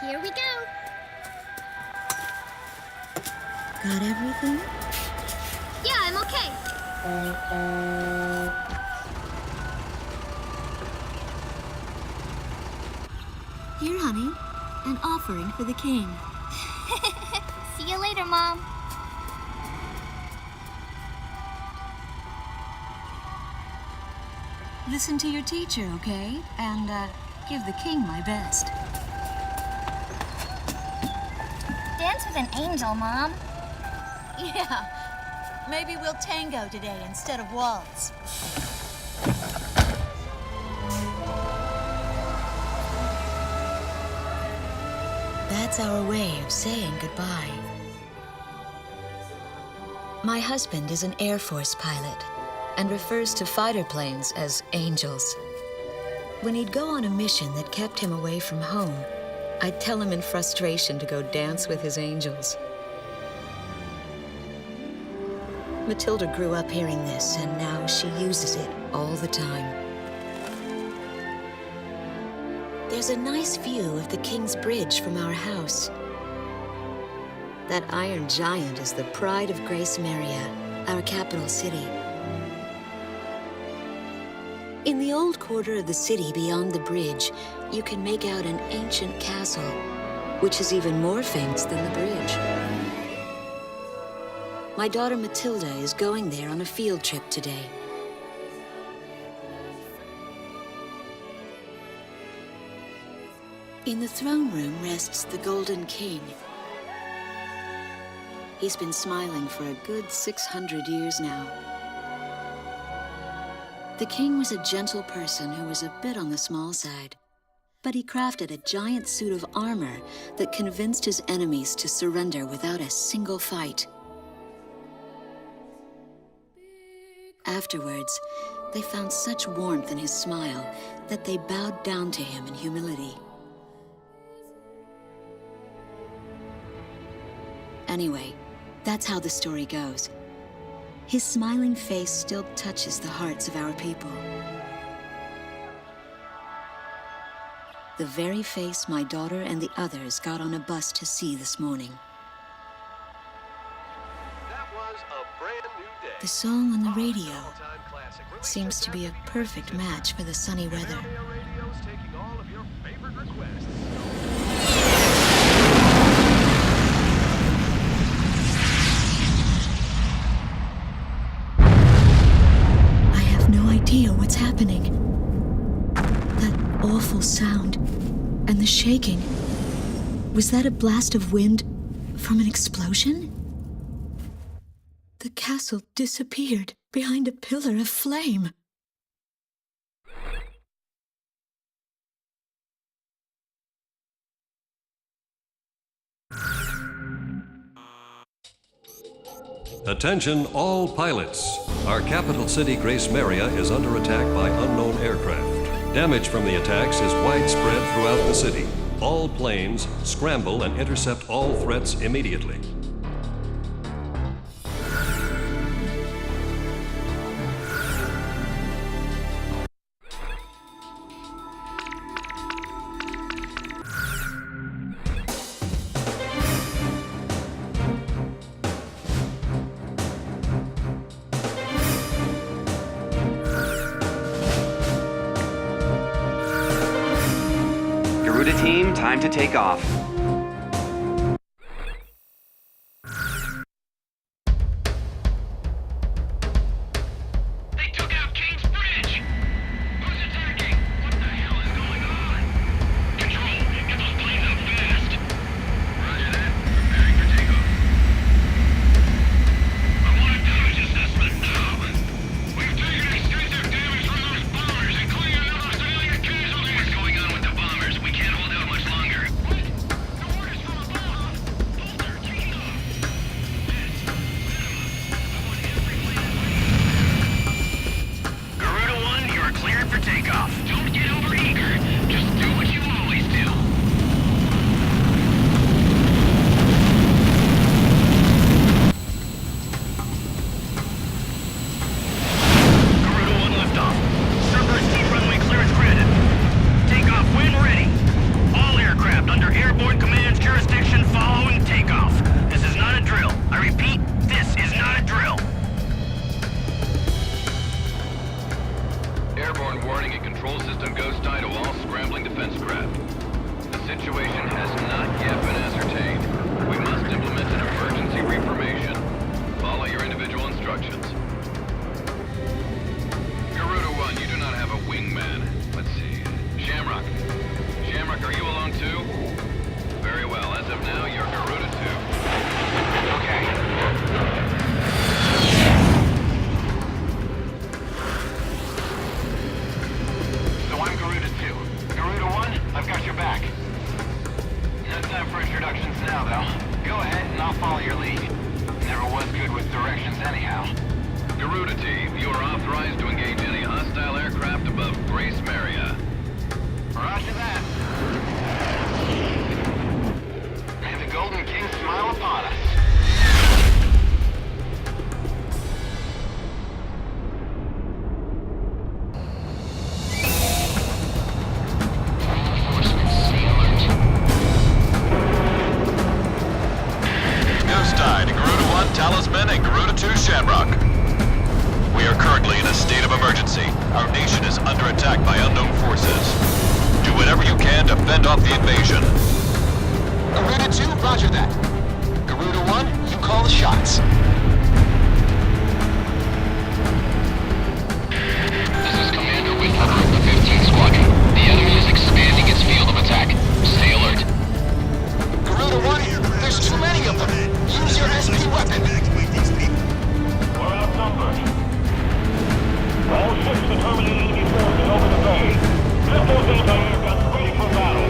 Here we go. Got everything? Yeah, I'm okay. Here, honey. An offering for the king. See you later, Mom. Listen to your teacher, okay? And, give the king my best. Dance with an angel, Mom. Yeah. Maybe we'll tango today instead of waltz. That's our way of saying goodbye. My husband is an Air Force pilot and refers to fighter planes as angels. When he'd go on a mission that kept him away from home, I'd tell him in frustration to go dance with his angels. Matilda grew up hearing this, and now she uses it all the time. There's a nice view of the King's Bridge from our house. That iron giant is the pride of Gracemeria, our capital city. In the old quarter of the city beyond the bridge, you can make out an ancient castle, which is even more famous than the bridge. My daughter Matilda is going there on a field trip today. In the throne room rests the Golden King. He's been smiling for a good 600 years now. The king was a gentle person who was a bit on the small side, but he crafted a giant suit of armor that convinced his enemies to surrender without a single fight. Afterwards, they found such warmth in his smile that they bowed down to him in humility. Anyway, that's how the story goes. His smiling face still touches the hearts of our people. The very face my daughter and the others got on a bus to see this morning. That was a brand new day. The song on the radio seems to be a perfect match for the sunny weather. Radio's taking all of your favorite requests. I have no idea what's happening. That awful sound and the shaking. Was that a blast of wind from an explosion? The castle disappeared behind a pillar of flame. Attention all pilots. Our capital city, Gracemeria, is under attack by unknown aircraft. Damage from the attacks is widespread throughout the city. All planes scramble and intercept all threats immediately. Garuda team, time to take off. They took out King's Bridge! Who's attacking? What the hell is going on? Control, get those planes up fast. Roger that. Preparing for takeoff. I want a damage assessment now. We've taken extensive damage from those bombers, including a number of civilian casualties. What's going on with the bombers? We can't hold out much longer. What? warning and control system ghost tie to all scrambling defense craft. The situation has not yet been ascertained. We must implement an emergency reformation. Follow your individual instructions. Garuda 1, you do not have a wingman. Let's see. Shamrock. Shamrock, are you alone too? Very well. As of now, you're Garuda 2. Okay. So I'm Garuda 2. Garuda 1, I've got your back. No time for introductions now, though. Go ahead and I'll follow your lead. Never was good with directions anyhow. Garuda Team, you are authorized to engage any hostile aircraft above Gracemeria. Roger that. May the Golden King smile upon us. Ghost Tide, Garuda 1 Talisman and Garuda 2 Shamrock. We are currently in a state of emergency. Our nation is under attack by unknown forces. Do whatever you can to fend off the invasion. Garuda 2, roger that. Garuda 1, you call the shots. This is Commander Whitmer of the 15th Squadron. The enemy is expanding its field of attack. Stay alert. Garuda 1, there's too many of them. Use your SP weapon. We're outnumbered. All ships determining enemy forces over the bay. Get those anti-air guns ready for battle.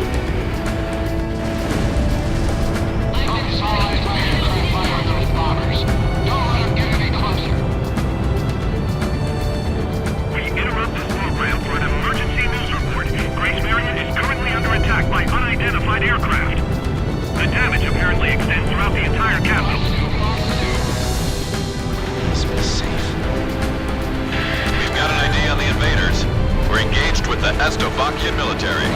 Anti-aircraft fire on those bombers. Don't let them get any closer. We interrupt this program for an emergency news report. Gracemeria is currently under attack by unidentified aircraft. The damage apparently extends throughout the entire capital. Must be safe. We've got an ID on the invaders. We're engaged with the Estovakian military.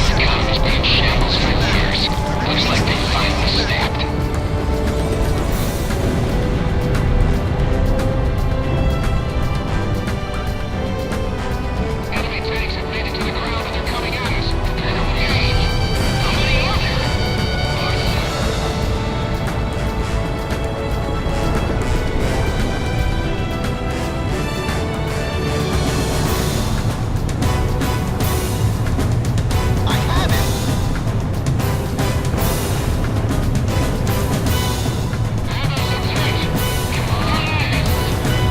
Scum's been in shambles for years. Looks like they finally snapped. Enemy tanks have made it to the ground and they're coming at us. How many are there? I have it.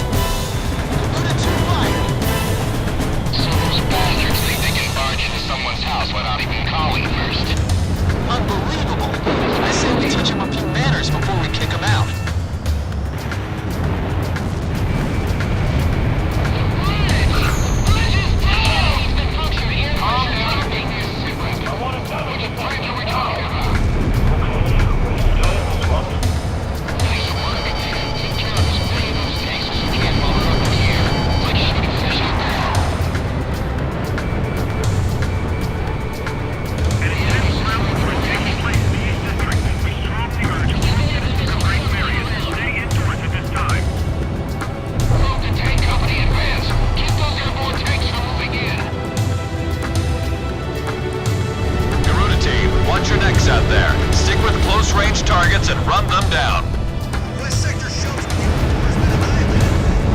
Garuda 2, fire. So those bastards think they can barge into someone's house without even calling first. Unbelievable. I say we teach them a few manners before we kick them out. Garuda Team, watch your necks out there. Stick with close-range targets and run them down. West sector shows me. Where's been annihilated?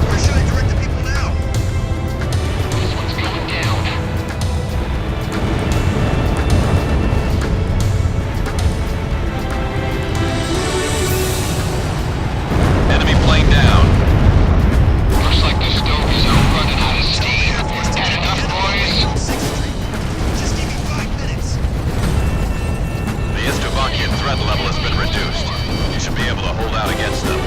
Where should I direct the people now? This one's going down. Enemy plane down. Looks like the stogies are running out of steam. Had enough, boys? 6th Street. Just give me 5 minutes. The Estovakian threat level has been reduced. You should be able to hold out against them.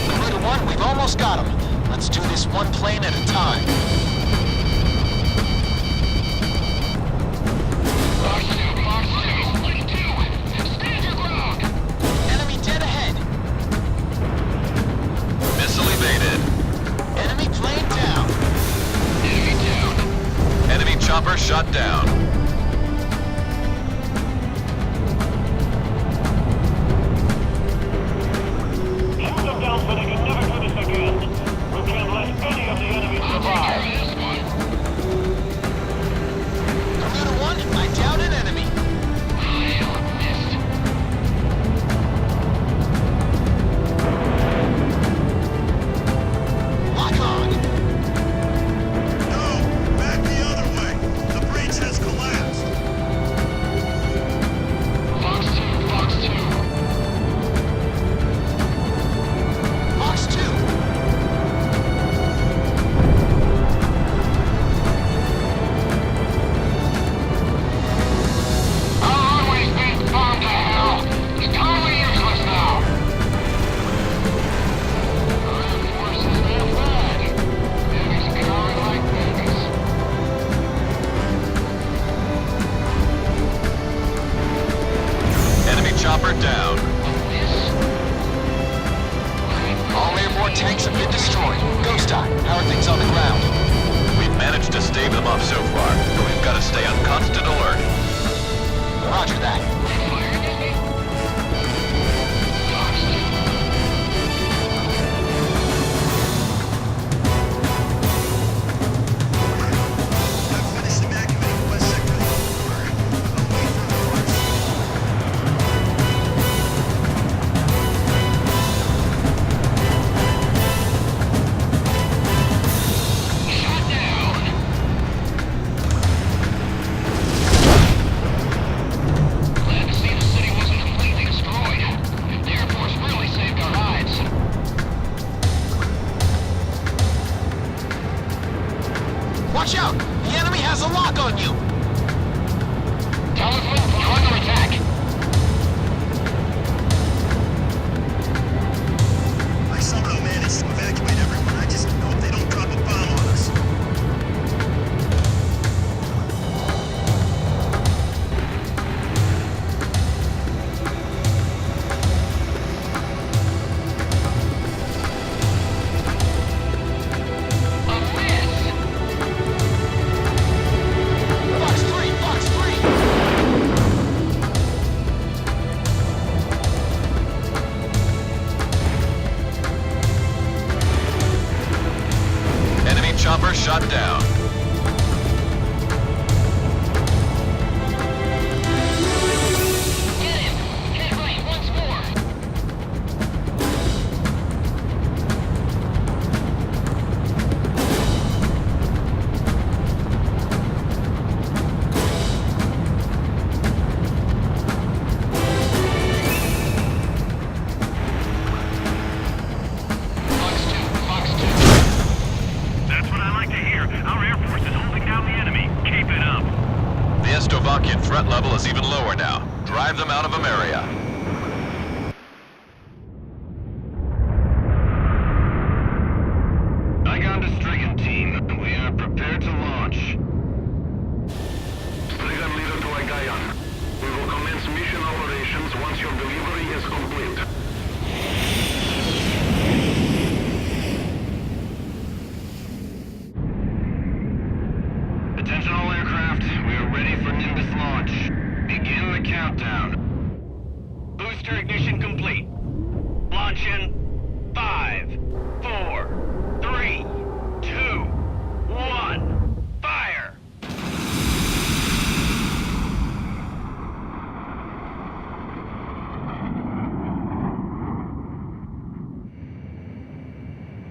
Garuda 1, we've almost got them. Let's do this one plane at a time. Mars 2, stand your ground. Enemy dead ahead. Missile evaded. Enemy plane down. Enemy down. Enemy chopper shot down. Shoot them down so they can never do this again. We can't let any of things on the ground. We've managed to stave them off so far, but we've got to stay on constant alert. Roger that. I've finished evacuating the west sector of the border. I'll wait for reports. Glad to see the city wasn't completely destroyed. The Air Force really saved our lives. Watch out! The enemy has a lock on you! Talisman, you're under attack. I somehow managed to evacuate everyone. I just hope they don't drop a bomb on us. A miss. Fox 3! Fox 3! Enemy chopper shot down. Get him. Head right once more. Fox 2, Fox 2. That's what I like to hear. Our Air Force is holding down the enemy. Keep it up. The Estovakian threat level is even lower now. Drive them out of Ameria. Igon to Strigan team. We are prepared to launch. Strigan leader to Igayan. We will commence mission operations once your delivery is complete. Attention all aircraft. We are ready for Nimbus launch. Begin the countdown. Booster ignition complete. Launch in 5, 4, 3, 2, 1. Fire!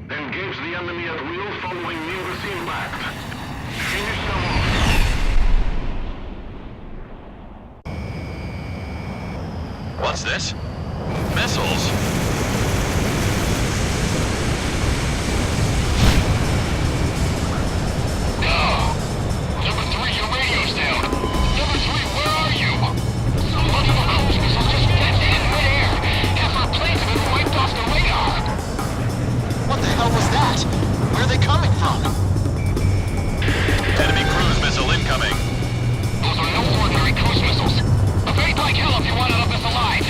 Engage the enemy at will following Nimbus impact. Finish them off. What's this? Missiles? Number 3, your radio's down. Number 3, where are you? Somebody with cruise missiles just dented in midair. Half our planes have been wiped off the radar. What the hell was that? Where are they coming from? Enemy cruise missile incoming. Those are no ordinary cruise missiles. Evade like hell if you want out of this alive.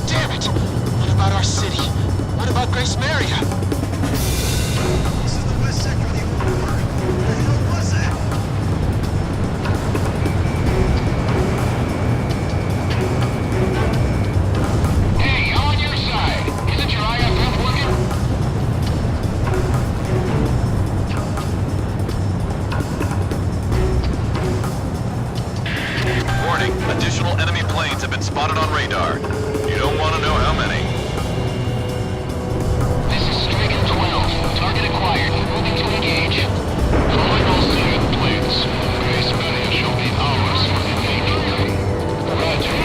Damn it! What about our city? What about Gracemeria? This is the west sector of the border. What the hell was that? Hey, I'm on your side. Isn't your IFF working? Warning, additional enemy planes have been spotted on radar. You don't want to know how many. This is Strigan 12. Target acquired. Moving to engage. Calling all civilian planes. Gracemeria shall be ours for the taking. Roger.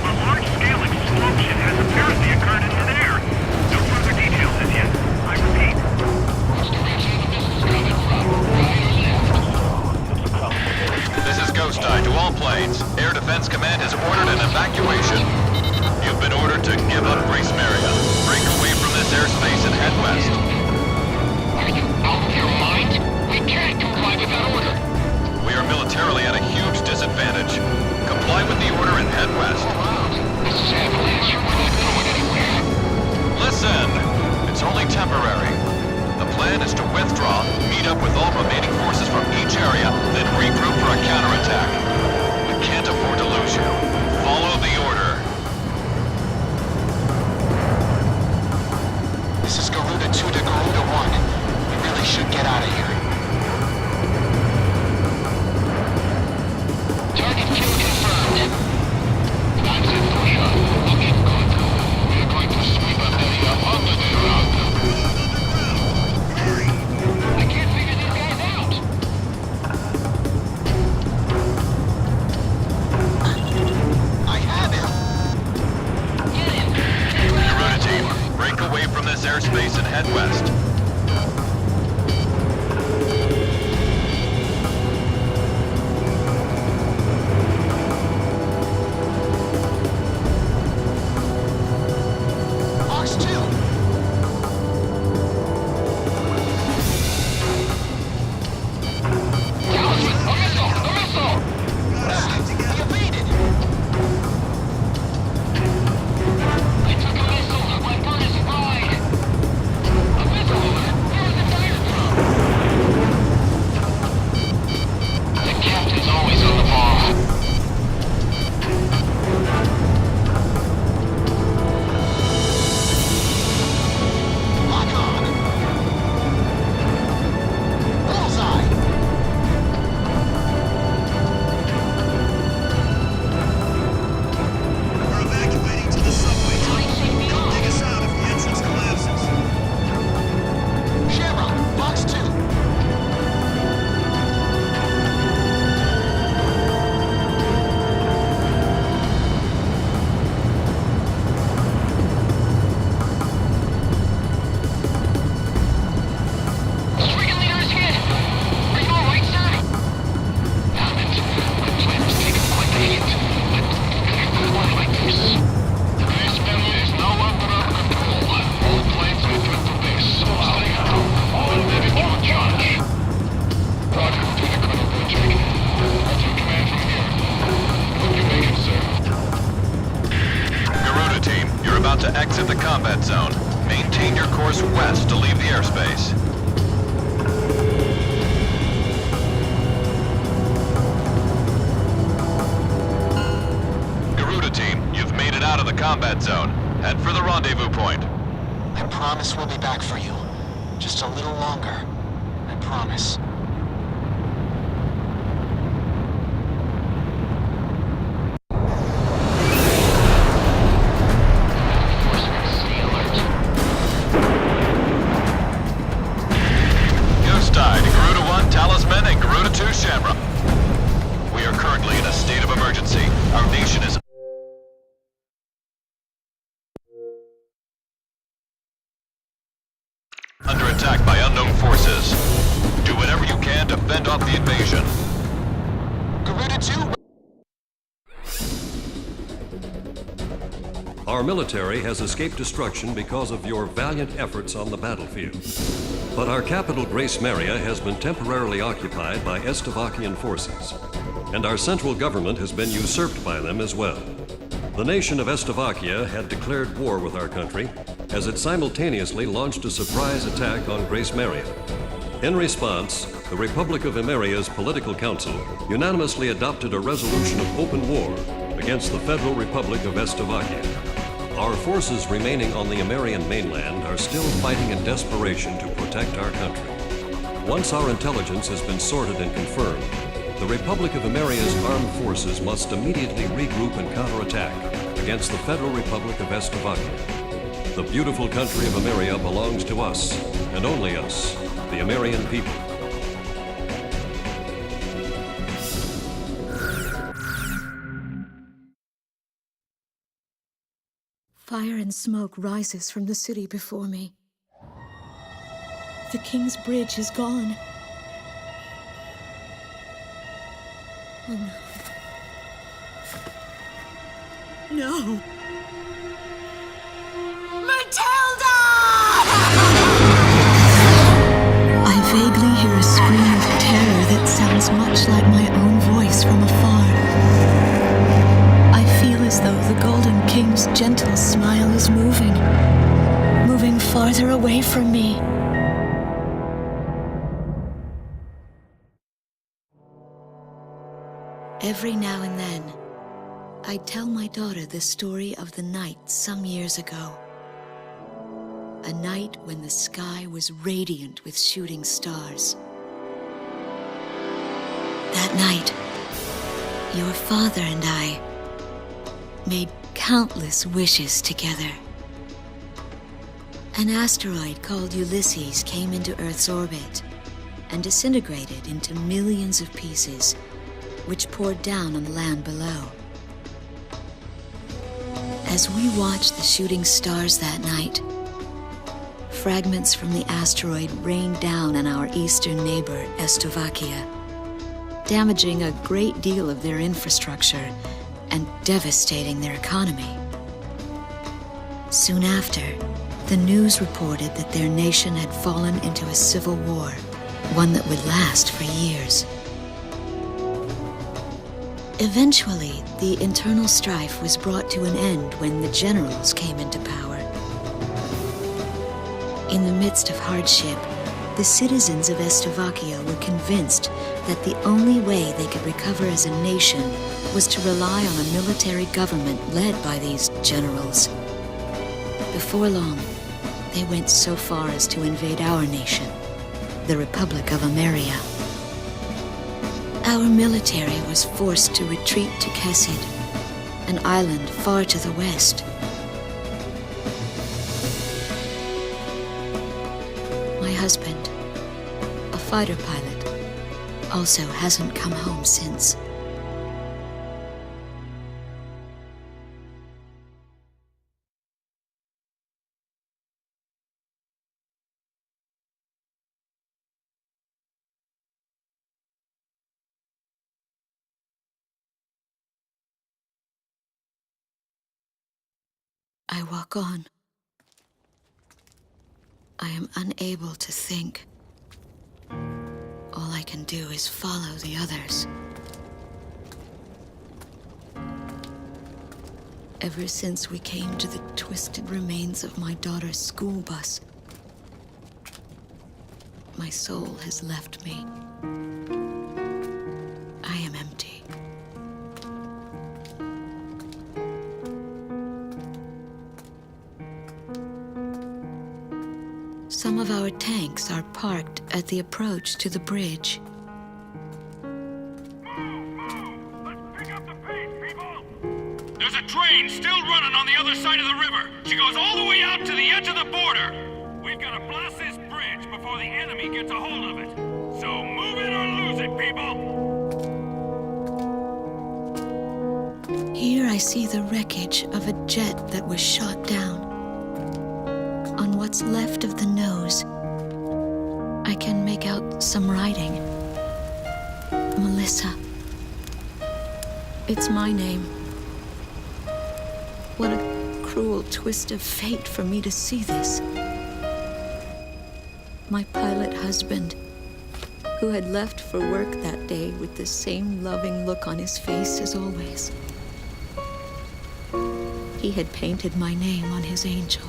A large-scale explosion has apparently occurred in midair. No further details as yet. I repeat. Which direction are the missiles coming from? Right or left? This is Ghost Eye to all planes. Air Defense Command has ordered an evacuation. You've been ordered to give up Gracemeria. Break away from this airspace and head west. Are you out of your mind? We can't comply with that order. We are militarily at a huge disadvantage. combat zone. Head for the rendezvous point. I promise we'll be back for you. Just a little longer. I promise. Ghost died. Garuda 1, Talisman, and Garuda 2, Shamrock. We are currently in a state of emergency. Our nation is under attack by unknown forces. Do whatever you can to fend off the invasion. Garuda 2... Our military has escaped destruction because of your valiant efforts on the battlefield. But our capital, Gracemeria, has been temporarily occupied by Estevakian forces, and our central government has been usurped by them as well. The nation of Estevakia had declared war with our country as it simultaneously launched a surprise attack on Gracemeria. In response, the Republic of Emeria's Political Council unanimously adopted a resolution of open war against the Federal Republic of Estevakia. Our forces remaining on the Emerian mainland are still fighting in desperation to protect our country. Once our intelligence has been sorted and confirmed, the Republic of Emeria's armed forces must immediately regroup and counterattack against the Federal Republic of Estevakia. The beautiful country of Emeria belongs to us, and only us, the Emerian people. Fire and smoke rises from the city before me. The King's Bridge is gone. Oh no. No! Matilda! I vaguely hear a scream of terror that sounds much like my own voice from afar. I feel as though the Golden King's gentle smile is moving farther away from me. Every now and then, I tell my daughter the story of the night some years ago. A night when the sky was radiant with shooting stars. That night, your father and I made countless wishes together. An asteroid called Ulysses came into Earth's orbit and disintegrated into millions of pieces, which poured down on the land below. As we watched the shooting stars that night, fragments from the asteroid rained down on our eastern neighbor, Estevakia, damaging a great deal of their infrastructure and devastating their economy. Soon after, the news reported that their nation had fallen into a civil war, one that would last for years. Eventually, the internal strife was brought to an end when the generals came into power. In the midst of hardship, the citizens of Estevakia were convinced that the only way they could recover as a nation was to rely on a military government led by these generals. Before long, they went so far as to invade our nation, the Republic of Emeria. Our military was forced to retreat to Kesid, an island far to the west. My husband, a fighter pilot, also hasn't come home since. I walk on. I am unable to think. All I can do is follow the others. Ever since we came to the twisted remains of my daughter's school bus, my soul has left me. I am empty. Some of our tanks are parked at the approach to the bridge. Let's pick up the pace, people! There's a train still running on the other side of the river. She goes all the way out to the edge of the border. We've got to blast this bridge before the enemy gets a hold of it. So move it or lose it, people! Here I see the wreckage of a jet that was shot down. On what's left of the nose, I can make out some writing. Melissa. It's my name. What a cruel twist of fate for me to see this. My pilot husband, who had left for work that day with the same loving look on his face as always. He had painted my name on his angel.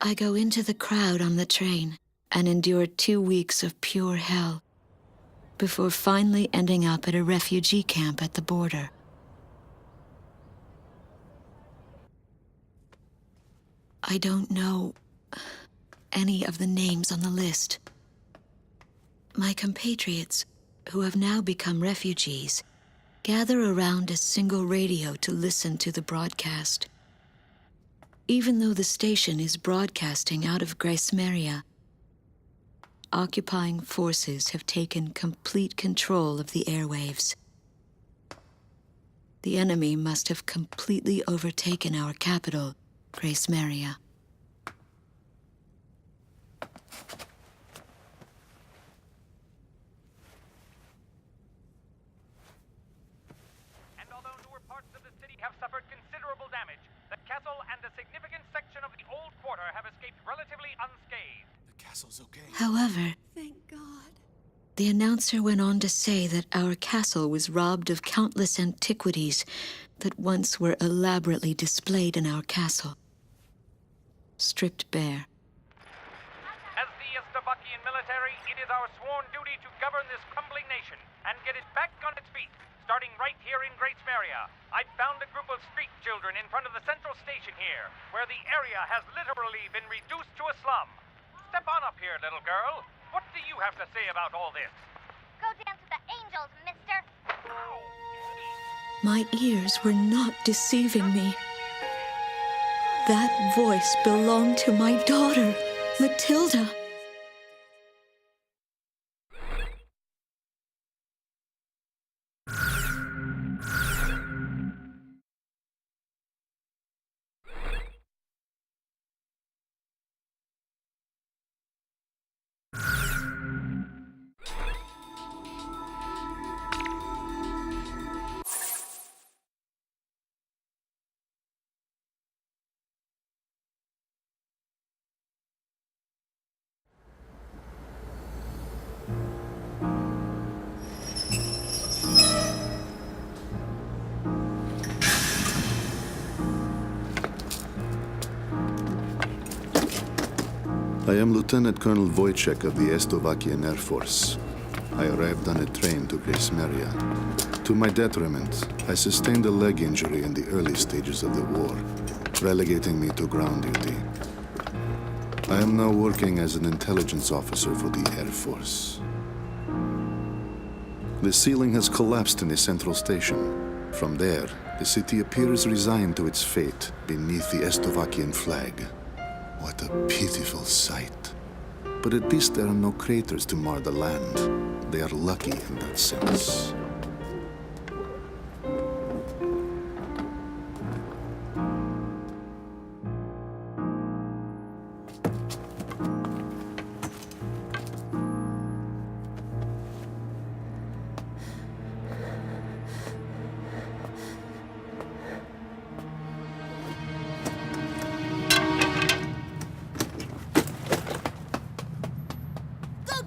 I go into the crowd on the train and endure 2 weeks of pure hell before finally ending up at a refugee camp at the border. I don't know any of the names on the list. My compatriots, who have now become refugees, gather around a single radio to listen to the broadcast. Even though the station is broadcasting out of Gracemeria, occupying forces have taken complete control of the airwaves. The enemy must have completely overtaken our capital, Gracemeria. And although newer parts of the city have suffered considerable damage, the castle and a significant section of the old quarter have escaped relatively unscathed. The castle's okay. However, Thank God. the announcer went on to say that our castle was robbed of countless antiquities that once were elaborately displayed in our castle. Stripped bare. As the Estovakian military, it is our sworn duty to govern this crumbling nation and get it back on its feet, starting right here in Gracemeria. I found a group of street children in front of the central station here, where the area has literally been reduced to a slum. Step on up here, little girl. What do you have to say about all this? Go dance with the angels, mister. My ears were not deceiving me. That voice belonged to my daughter, Matilda. I am Lieutenant Colonel Wojciech of the Estovakian Air Force. I arrived on a train to Gracemeria. To my detriment, I sustained a leg injury in the early stages of the war, relegating me to ground duty. I am now working as an intelligence officer for the Air Force. The ceiling has collapsed in the central station. From there, the city appears resigned to its fate beneath the Estovakian flag. What a pitiful sight. But at least there are no craters to mar the land. They are lucky in that sense.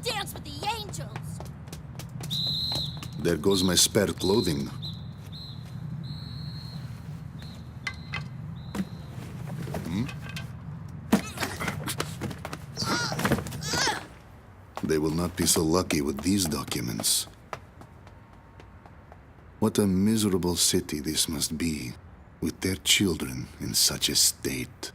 Dance with the angels! There goes my spare clothing. They will not be so lucky with these documents. What a miserable city this must be. with their children in such a state.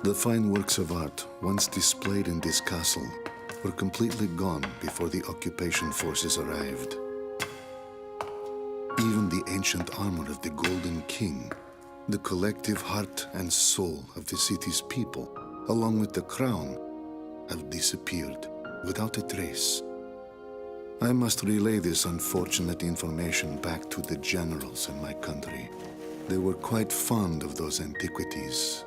The fine works of art once displayed in this castle were completely gone before the occupation forces arrived. Even the ancient armor of the Golden King, the collective heart and soul of the city's people, along with the crown, have disappeared without a trace. I must relay this unfortunate information back to the generals in my country. They were quite fond of those antiquities,